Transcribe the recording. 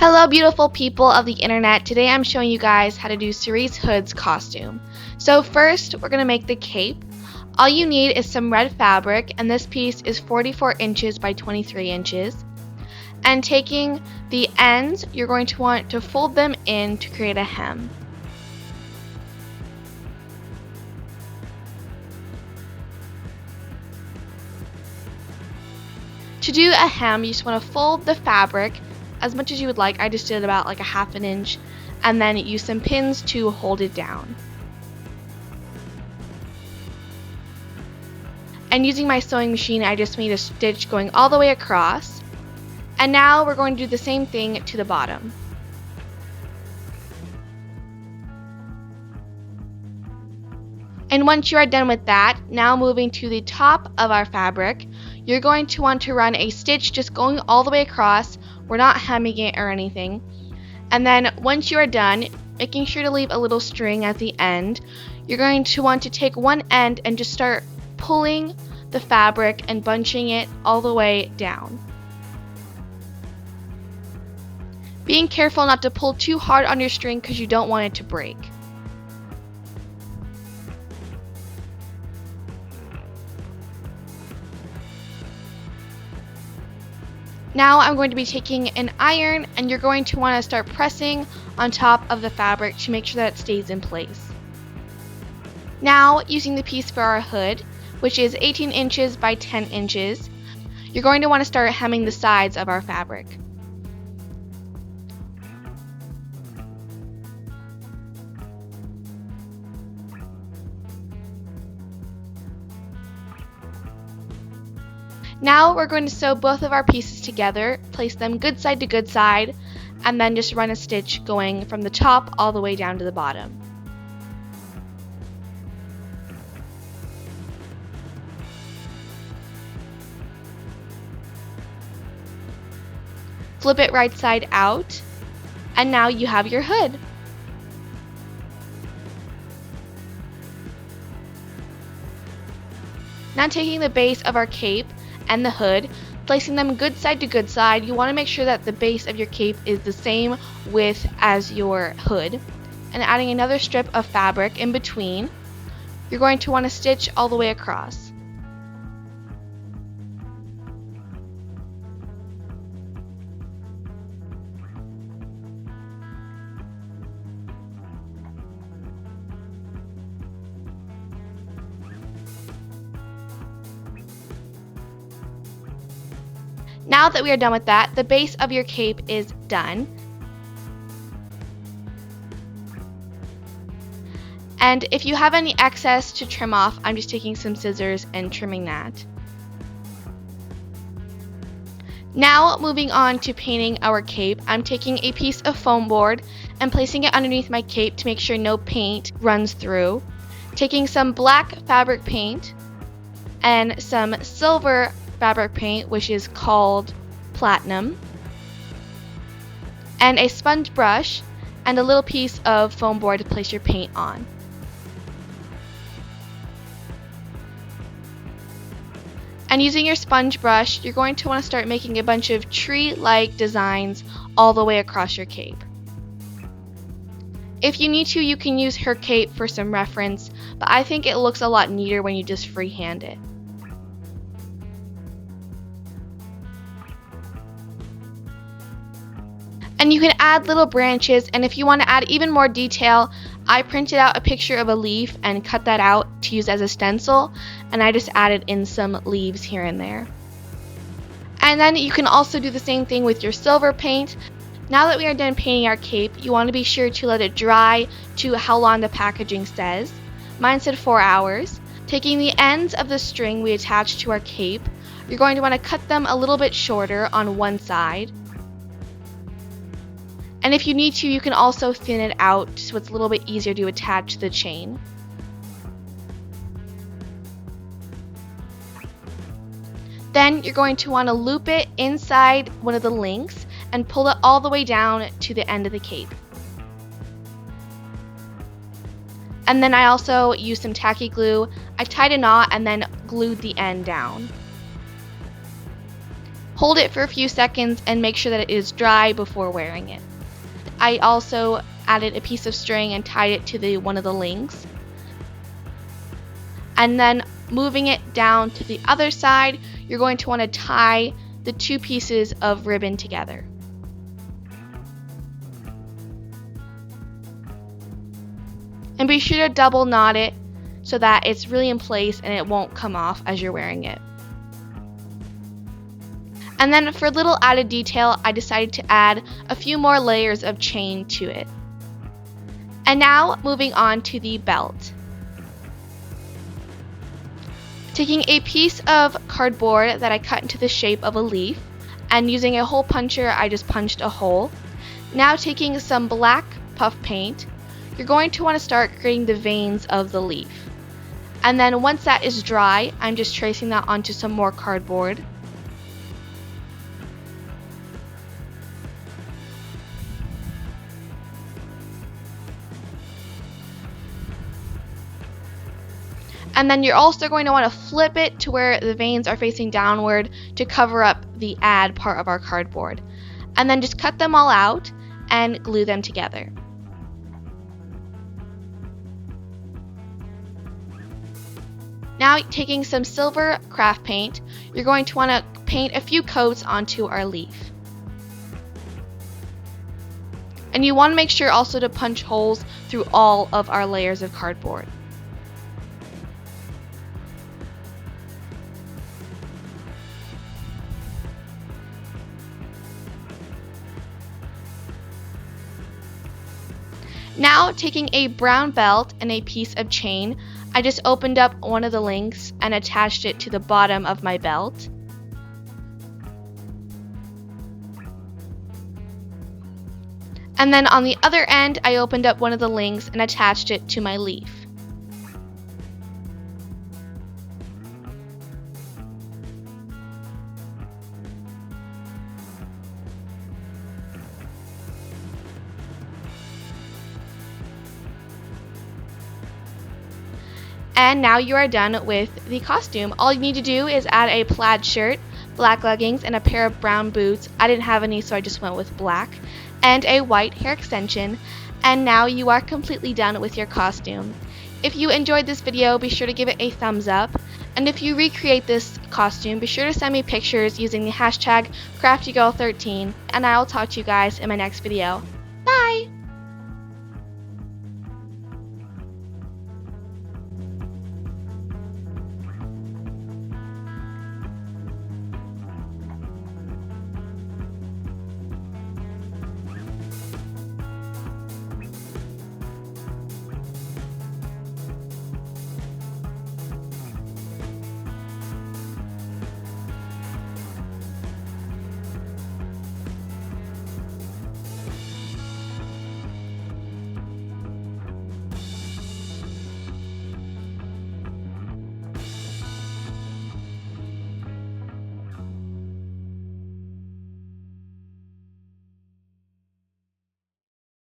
Hello beautiful people of the internet. Today I'm showing you guys how to do Cerise Hood's costume. So first we're going to make the cape. All you need is some red fabric, and this piece is 44 inches by 23 inches. And taking the ends, you're going to want to fold them in to create a hem. To do a hem, you just want to fold the fabric as much as you would like. I just did about like a ½ inch, and then use some pins to hold it down. And using my sewing machine, I just made a stitch going all the way across. And now we're going to do the same thing to the bottom. And once you are done with that, now moving to the top of our fabric, you're going to want to run a stitch just going all the way across. We're not hemming it or anything. And then once you are done, making sure to leave a little string at the end, you're going to want to take one end and just start pulling the fabric and bunching it all the way down. Being careful not to pull too hard on your string because you don't want it to break. Now I'm going to be taking an iron, and you're going to want to start pressing on top of the fabric to make sure that it stays in place. Now, using the piece for our hood, which is 18 inches by 10 inches, you're going to want to start hemming the sides of our fabric. Now we're going to sew both of our pieces together, place them good side to good side, and then just run a stitch going from the top all the way down to the bottom. Flip it right side out, and now you have your hood. Now taking the base of our cape and the hood, placing them good side to good side, you want to make sure that the base of your cape is the same width as your hood, and adding another strip of fabric in between, you're going to want to stitch all the way across. Now that we are done with that, the base of your cape is done. And if you have any excess to trim off, I'm just taking some scissors and trimming that. Now moving on to painting our cape, I'm taking a piece of foam board and placing it underneath my cape to make sure no paint runs through. Taking some black fabric paint and some silver fabric paint, which is called platinum, and a sponge brush and a little piece of foam board to place your paint on. And using your sponge brush, you're going to want to start making a bunch of tree-like designs all the way across your cape. If you need to, you can use her cape for some reference, but I think it looks a lot neater when you just freehand it. And you can add little branches, and if you want to add even more detail, I printed out a picture of a leaf and cut that out to use as a stencil, and I just added in some leaves here and there. And then you can also do the same thing with your silver paint. Now that we are done painting our cape, you want to be sure to let it dry to how long the packaging says. Mine said 4 hours. Taking the ends of the string we attached to our cape, you're going to want to cut them a little bit shorter on one side. And if you need to, you can also thin it out so it's a little bit easier to attach the chain. Then you're going to want to loop it inside one of the links and pull it all the way down to the end of the cape. And then I also used some tacky glue. I tied a knot and then glued the end down. Hold it for a few seconds and make sure that it is dry before wearing it. I also added a piece of string and tied it to one of the links. And then moving it down to the other side, you're going to want to tie the two pieces of ribbon together. And be sure to double knot it so that it's really in place and it won't come off as you're wearing it. And then for a little added detail, I decided to add a few more layers of chain to it. And now moving on to the belt. Taking a piece of cardboard that I cut into the shape of a leaf, and using a hole puncher, I just punched a hole. Now taking some black puff paint, you're going to want to start creating the veins of the leaf. And then once that is dry, I'm just tracing that onto some more cardboard. And then you're also going to want to flip it to where the veins are facing downward to cover up the add part of our cardboard. And then just cut them all out and glue them together. Now taking some silver craft paint, you're going to want to paint a few coats onto our leaf. And you want to make sure also to punch holes through all of our layers of cardboard. Now taking a brown belt and a piece of chain, I just opened up one of the links and attached it to the bottom of my belt. And then on the other end, I opened up one of the links and attached it to my leaf. And now you are done with the costume. All you need to do is add a plaid shirt, black leggings, and a pair of brown boots. I didn't have any, so I just went with black. And a white hair extension. And now you are completely done with your costume. If you enjoyed this video, be sure to give it a thumbs up. And if you recreate this costume, be sure to send me pictures using the hashtag CraftyGirl13. And I will talk to you guys in my next video.